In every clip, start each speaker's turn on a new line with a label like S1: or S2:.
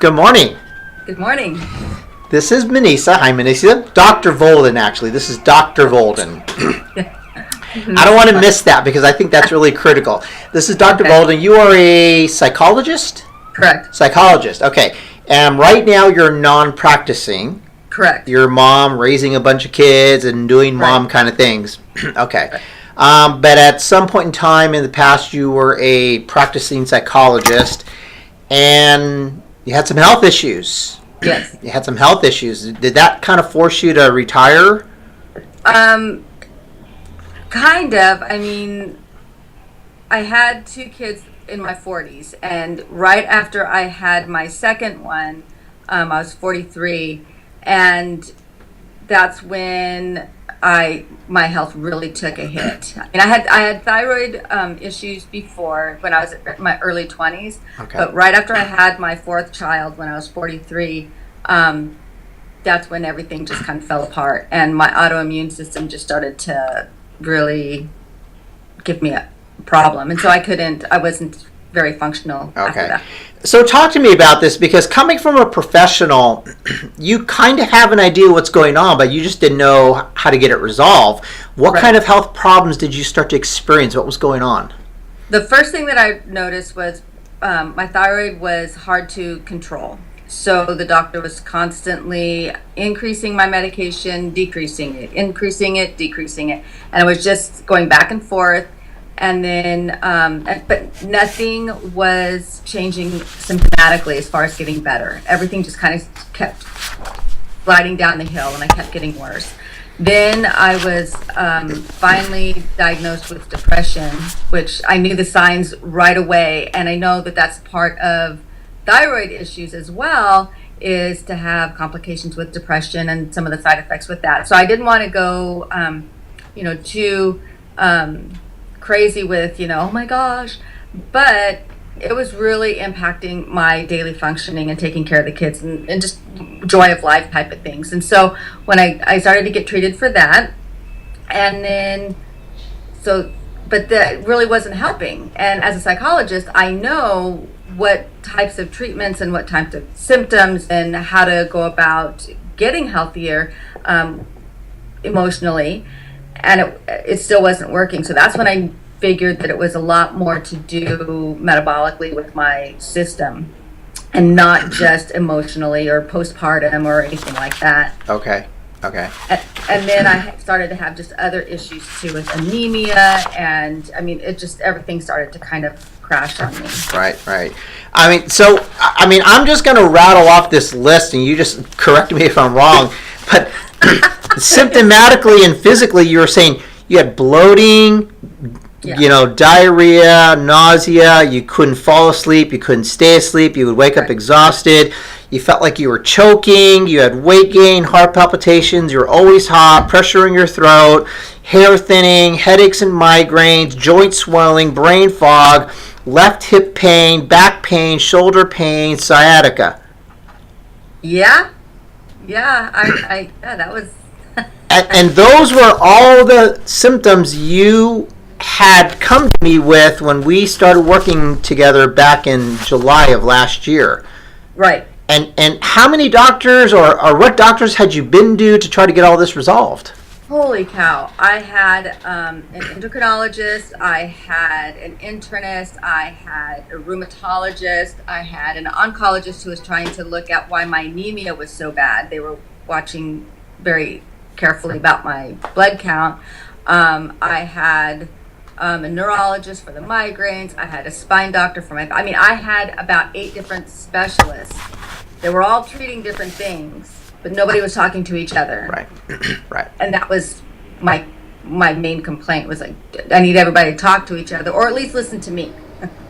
S1: Good morning.
S2: Good morning.
S1: This is Manisa. Hi, Manisa. Dr. Volden, actually. This is Dr. Volden. I don't want to miss that because I think that's really critical. This is Dr. Volden. You are a psychologist?
S2: Correct.
S1: Psychologist. Okay. And right now you're non-practicing.
S2: Correct.
S1: You're a mom raising a bunch of kids and doing mom kind of things. Okay. Right. But at some point in time in the past, you were a practicing psychologist and you had some health issues.
S2: Yes.
S1: You had some health issues. Did that kind of force you to retire?
S2: Kind of. I mean, I had two kids in my 40s, and right after I had my second one, I was 43, and that's when my health really took a hit. I mean, I had thyroid issues before when I was in my early 20s, but right after I had my fourth child when I was 43, that's when everything just kind of fell apart, and my autoimmune system just started to really give me a problem, and so I wasn't very functional after that.
S1: So talk to me about this, because coming from a professional, you kind of have an idea what's going on, but you just didn't know how to get it resolved. What kind of health problems did you start to experience? What was going on?
S2: The first thing that I noticed was my thyroid was hard to control. So the doctor was constantly increasing my medication, decreasing it, increasing it, decreasing it. And I was just going back and forth. And then, but nothing was changing symptomatically as far as getting better. Everything just kind of kept gliding down the hill, and I kept getting worse. Then I was finally diagnosed with depression, which I knew the signs right away. And I know that that's part of thyroid issues as well, is to have complications with depression and some of the side effects with that. So I didn't want to go, too crazy with, oh my gosh, but it was really impacting my daily functioning and taking care of the kids and just joy of life type of things. And so when I started to get treated for that, and then, but that really wasn't helping. And as a psychologist, I know what types of treatments and what types of symptoms and how to go about getting healthier emotionally, and it still wasn't working. So that's when I figured that it was a lot more to do metabolically with my system and not just emotionally or postpartum or anything like that.
S1: Okay.
S2: And then I started to have just other issues too, with anemia, and I mean, everything started to kind of crash on me.
S1: Right. I'm just going to rattle off this list, and you just correct me if I'm wrong, but symptomatically and physically, you were saying you had bloating, diarrhea, nausea, you couldn't fall asleep, you couldn't stay asleep, you would wake up exhausted, you felt like you were choking, you had weight gain, heart palpitations, you were always hot, pressure in your throat, hair thinning, headaches and migraines, joint swelling, brain fog, left hip pain, back pain, shoulder pain, sciatica.
S2: Yeah, that was...
S1: and those were all the symptoms you had come to me with when we started working together back in July of last year.
S2: Right.
S1: And how many doctors or what doctors had you been to try to get all this resolved?
S2: Holy cow. I had an endocrinologist, I had an internist, I had a rheumatologist, I had an oncologist who was trying to look at why my anemia was so bad. They were watching very carefully about my blood count. I had a neurologist for the migraines. I had a spine doctor for I had about 8 different specialists. They were all treating different things, but nobody was talking to each other.
S1: Right.
S2: And that was my main complaint, was like, I need everybody to talk to each other, or at least listen to me.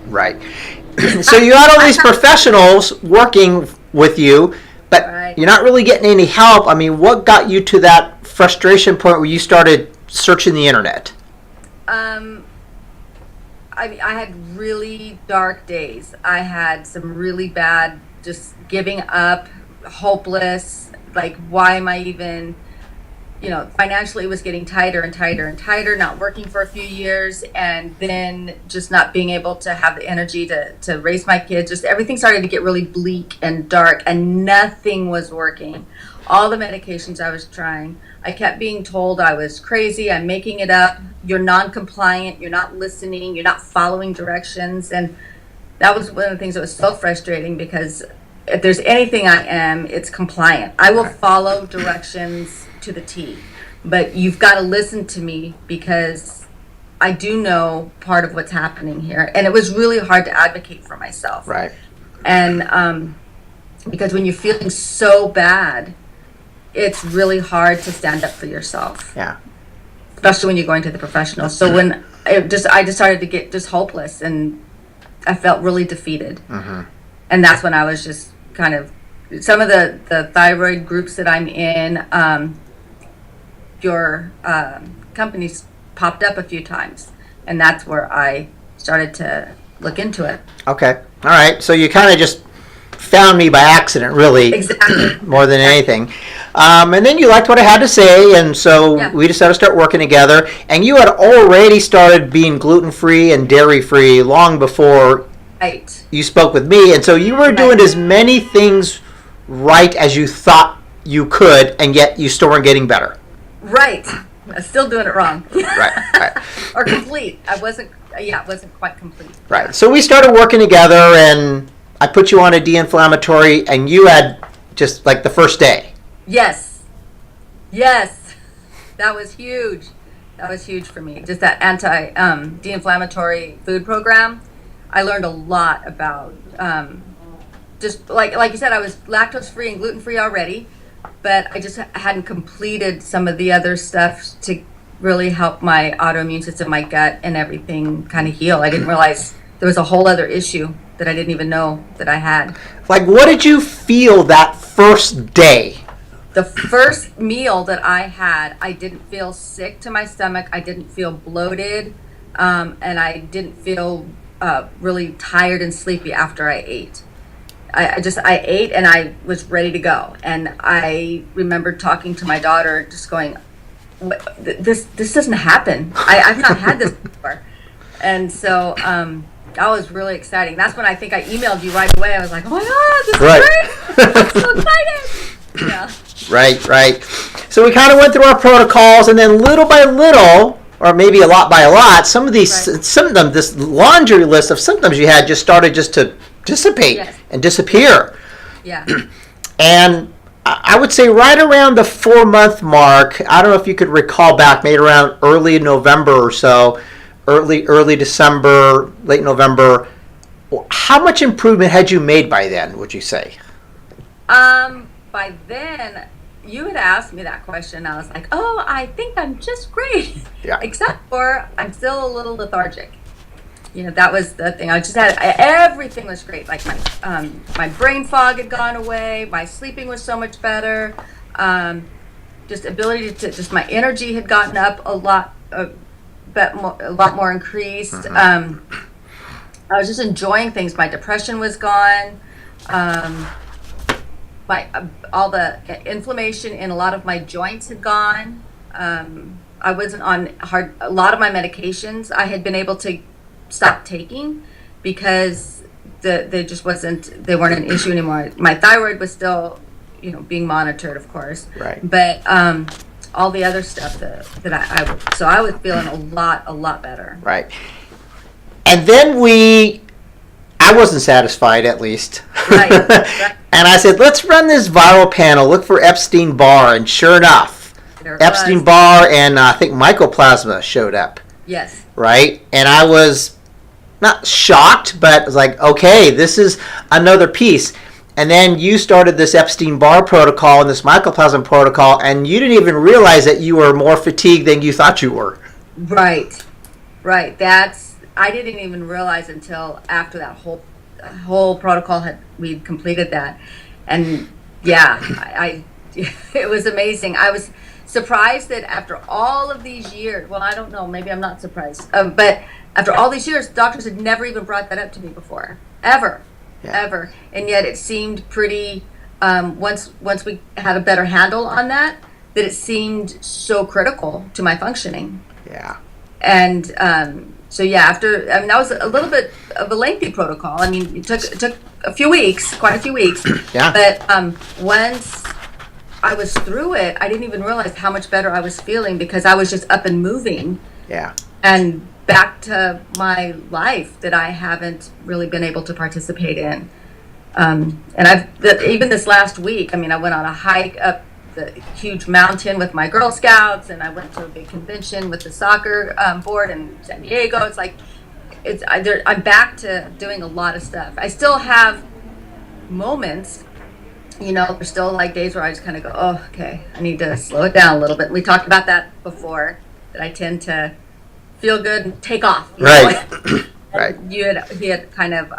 S1: Right. So you had all these professionals working with you, but you're not really getting any help. I mean, what got you to that frustration point where you started searching the internet?
S2: I had really dark days. I had some really bad, just giving up, hopeless, like, why am I even, financially it was getting tighter and tighter and tighter, not working for a few years, and then just not being able to have the energy to raise my kids. Just everything started to get really bleak and dark, and nothing was working. All the medications I was trying, I kept being told I was crazy, I'm making it up, you're non-compliant, you're not listening, you're not following directions. And that was one of the things that was so frustrating, because if there's anything I am, it's compliant. I will follow directions to the T, but you've got to listen to me, because I do know part of what's happening here. And it was really hard to advocate for myself.
S1: Right.
S2: And because when you're feeling so bad, it's really hard to stand up for yourself.
S1: Yeah.
S2: Especially when you're going to the professionals. So when I just started to get just hopeless, and I felt really defeated.
S1: Mm-hmm.
S2: And that's when I was just kind of, some of the thyroid groups that I'm in, your companies popped up a few times, and that's where I started to look into it.
S1: Okay. All right. So you kind of just found me by accident, really.
S2: Exactly.
S1: More than anything. And then you liked what I had to say, and so we decided to start working together. And you had already started being gluten-free and dairy-free long before you spoke with me. And so you were doing as many things right as you thought you could, and yet you still weren't getting better.
S2: Right. I'm still doing it wrong.
S1: Right.
S2: Or complete. It wasn't quite complete.
S1: Right. So we started working together, and I put you on a de-inflammatory, and you had just like the first day.
S2: Yes. That was huge. That was huge for me. Just that de-inflammatory food program. I learned a lot about, just like you said, I was lactose free and gluten free already, but I just hadn't completed some of the other stuff to really help my autoimmune system, my gut, and everything kind of heal. I didn't realize there was a whole other issue that I didn't even know that I had.
S1: Like, what did you feel that first day?
S2: The first meal that I had, I didn't feel sick to my stomach. I didn't feel bloated, and I didn't feel really tired and sleepy after I ate. I ate, and I was ready to go. And I remember talking to my daughter, just going, this doesn't happen. I've not had this before. And so that was really exciting. That's when I think I emailed you right away. I was like, oh my God, this is great. I'm so excited. Yeah.
S1: Right. So we kind of went through our protocols, and then little by little, or maybe a lot by a lot, some of these symptoms, this laundry list of symptoms you had just started just to dissipate and disappear.
S2: Yeah.
S1: And I would say right around the 4-month mark, I don't know if you could recall back, maybe around early November or so, early December, late November, how much improvement had you made by then, would you say?
S2: By then, you had asked me that question. I was like, oh, I think I'm just great.
S1: Yeah.
S2: Except for I'm still a little lethargic. That was the thing. I just had, everything was great. Like my brain fog had gone away. My sleeping was so much better. Just ability to, just my energy had gotten up a lot more increased.
S1: Mm-hmm.
S2: I was just enjoying things. My depression was gone. All the inflammation in a lot of my joints had gone. I wasn't on a lot of my medications. I had been able to stop taking because they weren't an issue anymore. My thyroid was still, being monitored, of course.
S1: Right.
S2: But all the other stuff so I was feeling a lot better.
S1: Right. And then I wasn't satisfied, at least.
S2: Right.
S1: And I said, let's run this viral panel, look for Epstein Barr, and sure enough, Epstein Barr and I think mycoplasma showed up.
S2: Yes.
S1: Right? And I was not shocked, but I was like, okay, this is another piece. And then you started this Epstein Barr protocol and this mycoplasma protocol, and you didn't even realize that you were more fatigued than you thought you were.
S2: Right. I didn't even realize until after that whole protocol we'd completed that. And yeah, it was amazing. I was surprised that after all of these years, well, I don't know, maybe I'm not surprised, but after all these years, doctors had never even brought that up to me before, ever. And yet it seemed pretty, once we had a better handle on that, that it seemed so critical to my functioning.
S1: Yeah.
S2: And so yeah, after, I mean, that was a little bit of a lengthy protocol. I mean, it took a few weeks, quite a few weeks.
S1: Yeah.
S2: But once I was through it, I didn't even realize how much better I was feeling, because I was just up and moving.
S1: Yeah.
S2: And back to my life that I haven't really been able to participate in. And even this last week, I mean, I went on a hike up the huge mountain with my Girl Scouts, and I went to a big convention with the soccer board in San Diego. It's like, I'm back to doing a lot of stuff. I still have moments, there's still like days where I just kind of go, oh, okay, I need to slow it down a little bit. We talked about that before, that I tend to feel good and take off.
S1: Right. Right.
S2: He had kind of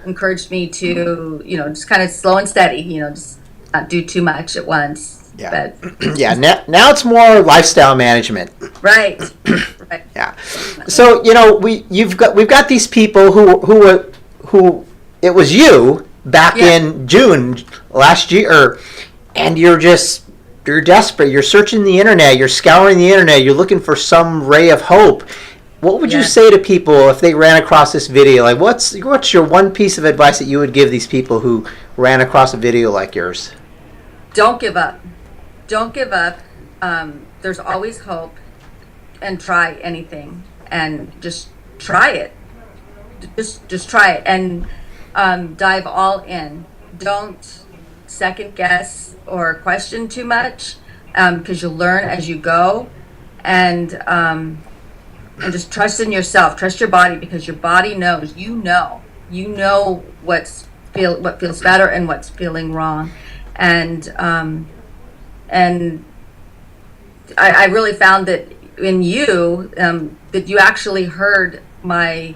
S2: encouraged me to, just kind of slow and steady, just not do too much at once.
S1: Yeah.
S2: But,
S1: yeah. Now it's more lifestyle management.
S2: Right. Right.
S1: Yeah. So we've got these people who it was you back in June last year, and you're desperate. You're searching the internet. You're scouring the internet. You're looking for some ray of hope. What would you say to people if they ran across this video? Like, what's your one piece of advice that you would give these people who ran across a video like yours?
S2: Don't give up. Don't give up. There's always hope, and try anything, and just try it. Just try it, and dive all in. Don't second guess or question too much, because you'll learn as you go, and just trust in yourself. Trust your body, because your body knows. You know what feels better and what's feeling wrong, and I really found that in you, that you actually heard my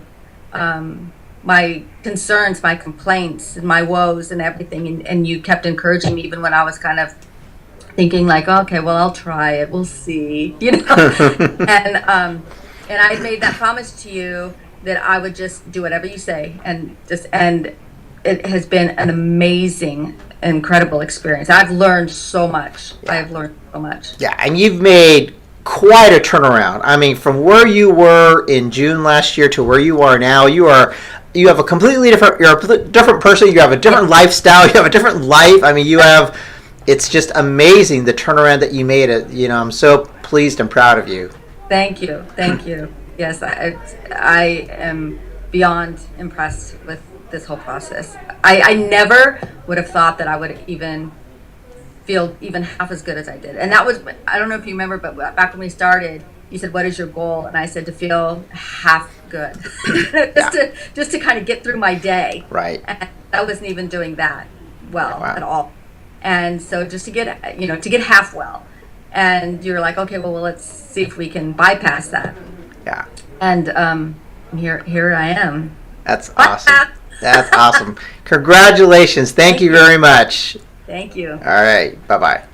S2: concerns, my complaints, and my woes, and everything, and you kept encouraging me even when I was kind of thinking like, okay, well, I'll try it, we'll see, and I made that promise to you that I would just do whatever you say, and it has been an amazing, incredible experience. I've learned so much.
S1: Yeah, and you've made quite a turnaround. I mean, from where you were in June last year to where you are now, you have a completely different. You're a different person. You have a different lifestyle. You have a different life. I mean, it's just amazing the turnaround that you made. I'm so pleased and proud of you.
S2: Thank you. Yes, I am beyond impressed with this whole process. I never would have thought that I would even feel even half as good as I did. And that was, I don't know if you remember, but back when we started, you said, what is your goal? And I said to feel half good. just to kind of get through my day.
S1: Right.
S2: And I wasn't even doing that well at all. And so just to get half well. And you're like, okay, well, let's see if we can bypass that.
S1: Yeah.
S2: And here I am.
S1: That's awesome. That's awesome. Congratulations. Thank you very much.
S2: Thank you.
S1: All right. Bye-bye.